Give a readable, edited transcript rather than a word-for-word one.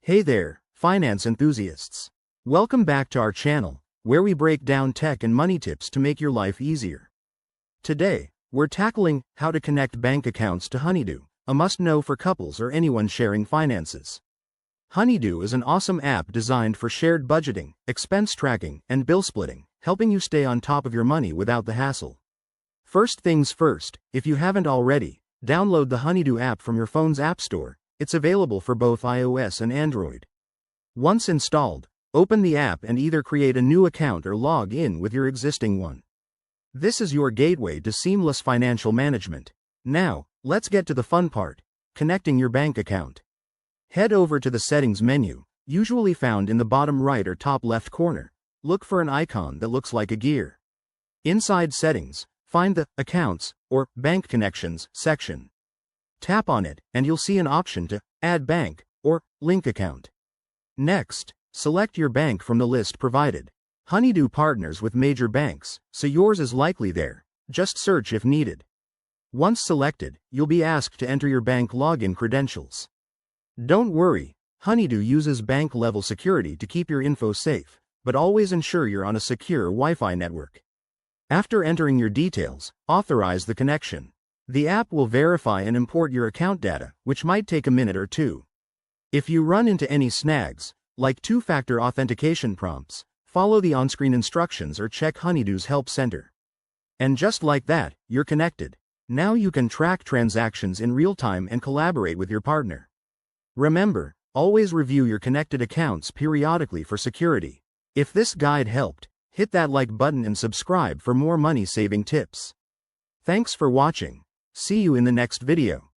Hey there, finance enthusiasts. Welcome back to our channel, where we break down tech and money tips to make your life easier. Today, we're tackling how to connect bank accounts to Honeydue, a must-know for couples or anyone sharing finances. Honeydue is an awesome app designed for shared budgeting, expense tracking, and bill splitting, helping you stay on top of your money without the hassle. First things first, if you haven't already, download the Honeydue app from your phone's app store. It's available for both iOS and Android. Once installed, open the app and either create a new account or log in with your existing one. This is your gateway to seamless financial management. Now, let's get to the fun part, connecting your bank account. Head over to the Settings menu, usually found in the bottom right or top left corner. Look for an icon that looks like a gear. Inside Settings, find the Accounts or Bank Connections section. Tap on it, and you'll see an option to Add Bank or Link Account. Next, select your bank from the list provided. Honeydue partners with major banks, so yours is likely there. Just search if needed. Once selected, you'll be asked to enter your bank login credentials. Don't worry, Honeydue uses bank-level security to keep your info safe, but always ensure you're on a secure Wi-Fi network. After entering your details, authorize the connection. The app will verify and import your account data, which might take a minute or two. If you run into any snags, like two-factor authentication prompts, follow the on-screen instructions or check Honeydue's Help Center. And just like that, you're connected. Now you can track transactions in real time and collaborate with your partner. Remember, always review your connected accounts periodically for security. If this guide helped, hit that like button and subscribe for more money-saving tips. Thanks for watching. See you in the next video.